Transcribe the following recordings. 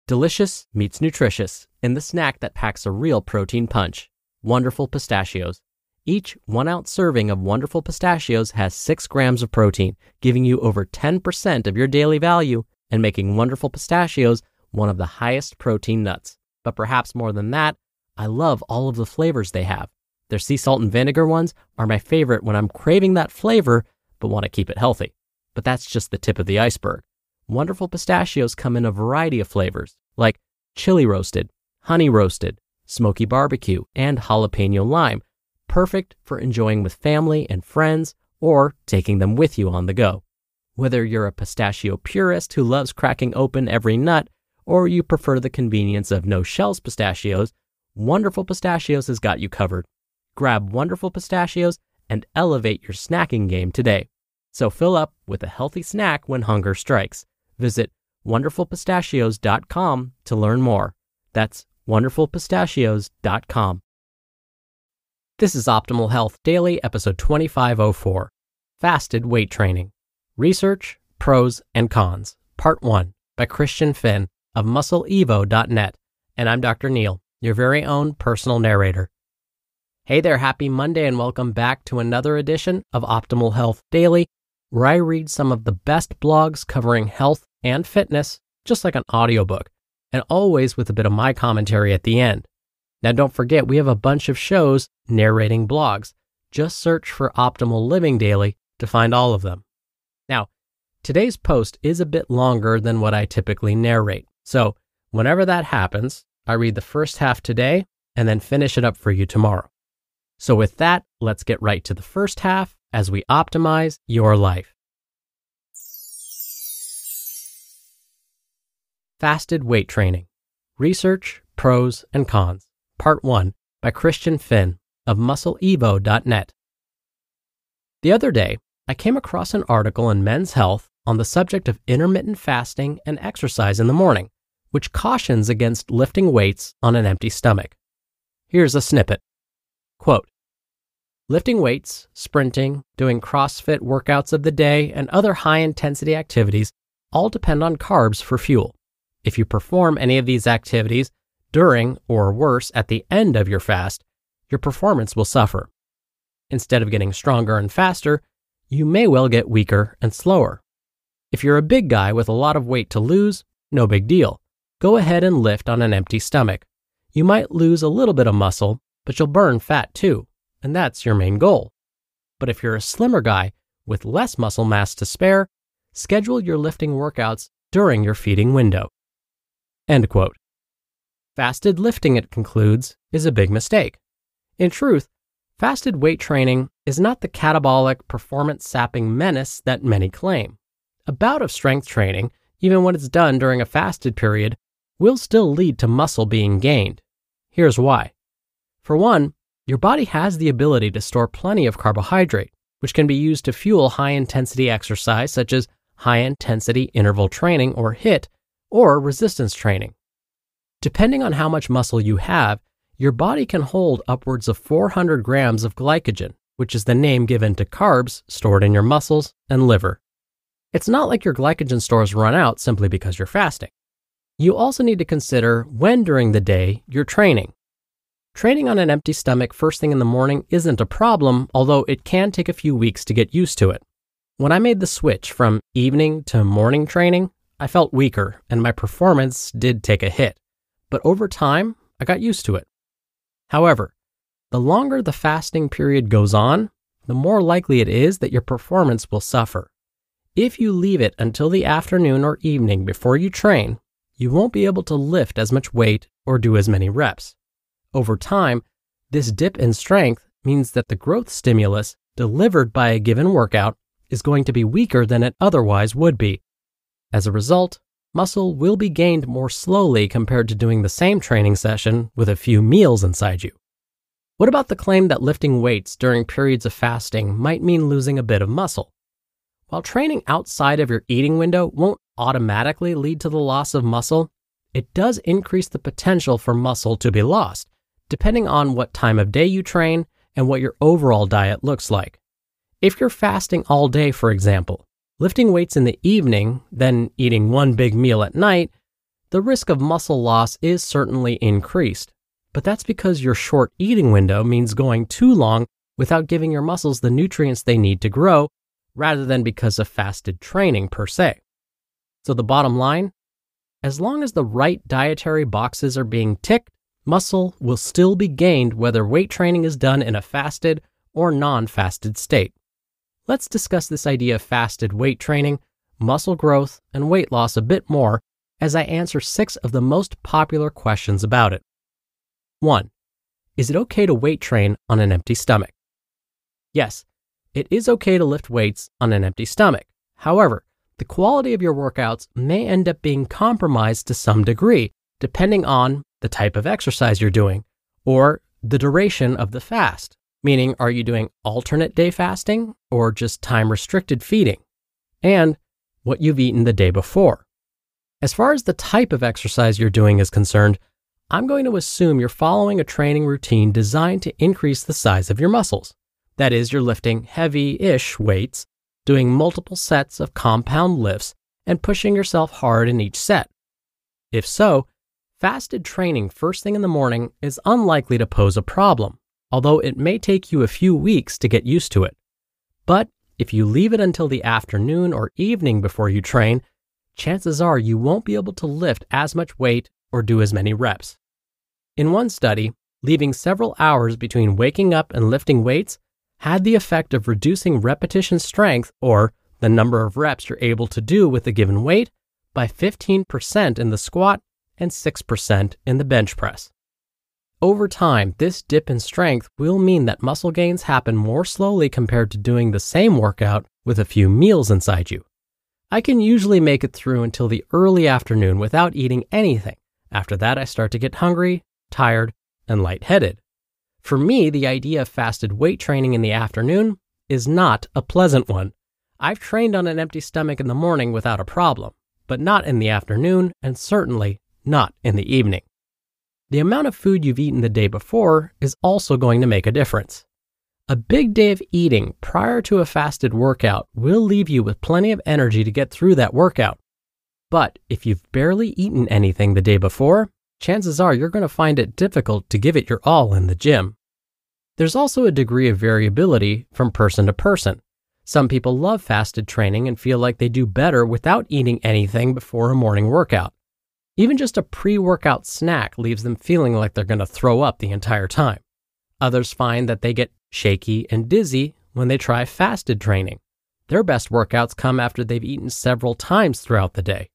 Delicious meets nutritious in the snack that packs a real protein punch. Wonderful Pistachios. Each 1 ounce serving of Wonderful Pistachios has 6 grams of protein, giving you over 10% of your daily value and making Wonderful Pistachios one of the highest protein nuts. But perhaps more than that, I love all of the flavors they have. Their sea salt and vinegar ones are my favorite when I'm craving that flavor but want to keep it healthy. But that's just the tip of the iceberg. Wonderful Pistachios come in a variety of flavors, like chili roasted, honey roasted, smoky barbecue, and jalapeno lime, perfect for enjoying with family and friends or taking them with you on the go. Whether you're a pistachio purist who loves cracking open every nut, or you prefer the convenience of no-shells pistachios, Wonderful Pistachios has got you covered. Grab Wonderful Pistachios and elevate your snacking game today. So fill up with a healthy snack when hunger strikes. Visit wonderfulpistachios.com to learn more. That's wonderfulpistachios.com. This is Optimal Health Daily, episode 2504, Fasted Weight Training, Research, Pros, and Cons, Part 1, by Christian Finn of MuscleEvo.net. And I'm Dr. Neil, your very own personal narrator. Hey there, happy Monday, and welcome back to another edition of Optimal Health Daily, where I read some of the best blogs covering health and fitness, just like an audiobook, and always with a bit of my commentary at the end. Now, don't forget, we have a bunch of shows narrating blogs. Just search for Optimal Living Daily to find all of them. Now, today's post is a bit longer than what I typically narrate. So whenever that happens, I read the first half today and then finish it up for you tomorrow. So with that, let's get right to the first half as we optimize your life. Fasted Weight Training, Research, Pros, and Cons, Part 1, by Christian Finn of MuscleEvo.net. The other day, I came across an article in Men's Health on the subject of intermittent fasting and exercise in the morning, which cautions against lifting weights on an empty stomach. Here's a snippet. Quote, "Lifting weights, sprinting, doing CrossFit workouts of the day, and other high-intensity activities all depend on carbs for fuel. If you perform any of these activities during, or worse, at the end of your fast, your performance will suffer. Instead of getting stronger and faster, you may well get weaker and slower. If you're a big guy with a lot of weight to lose, no big deal. Go ahead and lift on an empty stomach. You might lose a little bit of muscle, but you'll burn fat too, and that's your main goal. But if you're a slimmer guy with less muscle mass to spare, schedule your lifting workouts during your feeding window." End quote. Fasted lifting, it concludes, is a big mistake. In truth, fasted weight training is not the catabolic, performance-sapping menace that many claim. A bout of strength training, even when it's done during a fasted period, will still lead to muscle being gained. Here's why. For one, your body has the ability to store plenty of carbohydrate, which can be used to fuel high-intensity exercise such as high-intensity interval training, or HIIT, or resistance training. Depending on how much muscle you have, your body can hold upwards of 400 grams of glycogen, which is the name given to carbs stored in your muscles and liver. It's not like your glycogen stores run out simply because you're fasting. You also need to consider when during the day you're training. Training on an empty stomach first thing in the morning isn't a problem, although it can take a few weeks to get used to it. When I made the switch from evening to morning training, I felt weaker and my performance did take a hit. But over time, I got used to it. However, the longer the fasting period goes on, the more likely it is that your performance will suffer. If you leave it until the afternoon or evening before you train, you won't be able to lift as much weight or do as many reps. Over time, this dip in strength means that the growth stimulus delivered by a given workout is going to be weaker than it otherwise would be. As a result, muscle will be gained more slowly compared to doing the same training session with a few meals inside you. What about the claim that lifting weights during periods of fasting might mean losing a bit of muscle? While training outside of your eating window won't automatically lead to the loss of muscle, it does increase the potential for muscle to be lost, depending on what time of day you train and what your overall diet looks like. If you're fasting all day, for example, lifting weights in the evening, then eating one big meal at night, the risk of muscle loss is certainly increased, but that's because your short eating window means going too long without giving your muscles the nutrients they need to grow, rather than because of fasted training per se. So the bottom line, as long as the right dietary boxes are being ticked, muscle will still be gained whether weight training is done in a fasted or non-fasted state. Let's discuss this idea of fasted weight training, muscle growth, and weight loss a bit more as I answer 6 of the most popular questions about it. 1. Is it okay to weight train on an empty stomach? Yes, it is okay to lift weights on an empty stomach. However, the quality of your workouts may end up being compromised to some degree, depending on the type of exercise you're doing or the duration of the fast. Meaning, are you doing alternate day fasting or just time-restricted feeding? And what you've eaten the day before. As far as the type of exercise you're doing is concerned, I'm going to assume you're following a training routine designed to increase the size of your muscles. That is, you're lifting heavy-ish weights, doing multiple sets of compound lifts, and pushing yourself hard in each set. If so, fasted training first thing in the morning is unlikely to pose a problem, although it may take you a few weeks to get used to it. But if you leave it until the afternoon or evening before you train, chances are you won't be able to lift as much weight or do as many reps. In one study, leaving several hours between waking up and lifting weights had the effect of reducing repetition strength, or the number of reps you're able to do with a given weight, by 15% in the squat and 6% in the bench press. Over time, this dip in strength will mean that muscle gains happen more slowly compared to doing the same workout with a few meals inside you. I can usually make it through until the early afternoon without eating anything. After that, I start to get hungry, tired, and lightheaded. For me, the idea of fasted weight training in the afternoon is not a pleasant one. I've trained on an empty stomach in the morning without a problem, but not in the afternoon and certainly not in the evening. The amount of food you've eaten the day before is also going to make a difference. A big day of eating prior to a fasted workout will leave you with plenty of energy to get through that workout. But if you've barely eaten anything the day before, chances are you're going to find it difficult to give it your all in the gym. There's also a degree of variability from person to person. Some people love fasted training and feel like they do better without eating anything before a morning workout. Even just a pre-workout snack leaves them feeling like they're going to throw up the entire time. Others find that they get shaky and dizzy when they try fasted training. Their best workouts come after they've eaten several times throughout the day.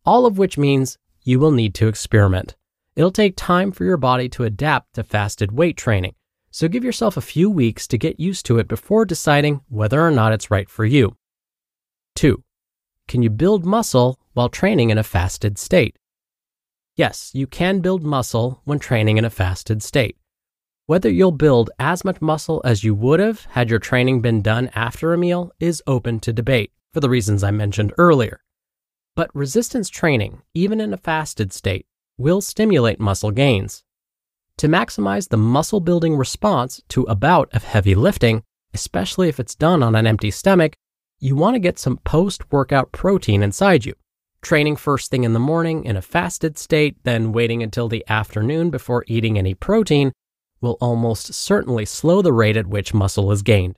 All of which means you will need to experiment. It'll take time for your body to adapt to fasted weight training, so give yourself a few weeks to get used to it before deciding whether or not it's right for you. 2. Can you build muscle while training in a fasted state? Yes, you can build muscle when training in a fasted state. Whether you'll build as much muscle as you would have had your training been done after a meal is open to debate for the reasons I mentioned earlier. But resistance training, even in a fasted state, will stimulate muscle gains. To maximize the muscle building response to a bout of heavy lifting, especially if it's done on an empty stomach, you want to get some post-workout protein inside you. Training first thing in the morning in a fasted state, then waiting until the afternoon before eating any protein will almost certainly slow the rate at which muscle is gained.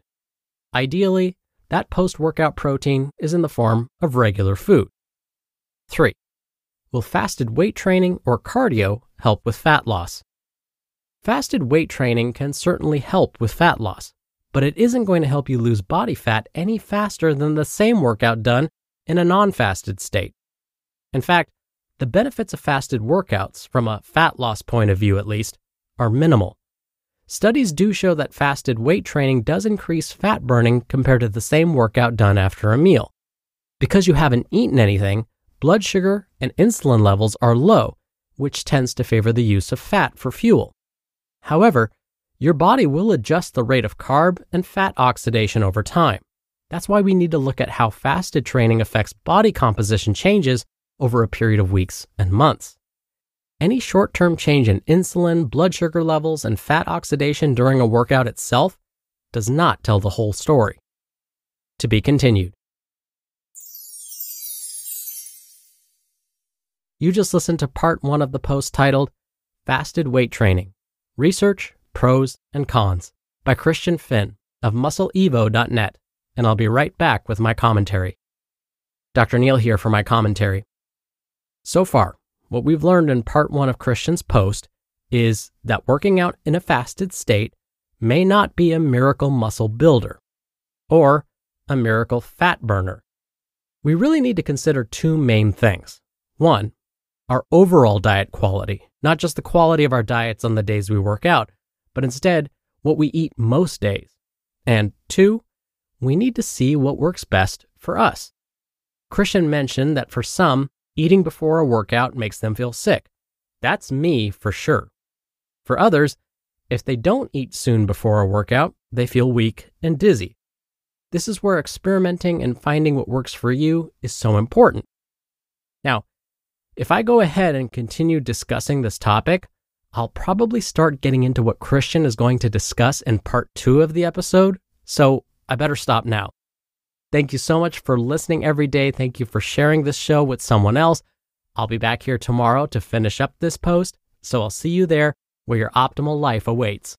Ideally, that post-workout protein is in the form of regular food. 3. Will fasted weight training or cardio help with fat loss? Fasted weight training can certainly help with fat loss, but it isn't going to help you lose body fat any faster than the same workout done in a non-fasted state. In fact, the benefits of fasted workouts, from a fat loss point of view at least, are minimal. Studies do show that fasted weight training does increase fat burning compared to the same workout done after a meal. Because you haven't eaten anything, blood sugar and insulin levels are low, which tends to favor the use of fat for fuel. However, your body will adjust the rate of carb and fat oxidation over time. That's why we need to look at how fasted training affects body composition changes over a period of weeks and months. Any short-term change in insulin, blood sugar levels, and fat oxidation during a workout itself does not tell the whole story. To be continued. You just listened to part 1 of the post titled Fasted Weight Training, Research, Pros, and Cons by Christian Finn of muscleevo.net, and I'll be right back with my commentary. Dr. Neal here for my commentary. So far, what we've learned in part 1 of Christian's post is that working out in a fasted state may not be a miracle muscle builder or a miracle fat burner. We really need to consider 2 main things. 1, our overall diet quality, not just the quality of our diets on the days we work out, but instead what we eat most days. And 2, we need to see what works best for us. Christian mentioned that for some, eating before a workout makes them feel sick. That's me for sure. For others, if they don't eat soon before a workout, they feel weak and dizzy. This is where experimenting and finding what works for you is so important. Now, if I go ahead and continue discussing this topic, I'll probably start getting into what Christian is going to discuss in part 2 of the episode, so I better stop now. Thank you so much for listening every day. Thank you for sharing this show with someone else. I'll be back here tomorrow to finish up this post, so I'll see you there where your optimal life awaits.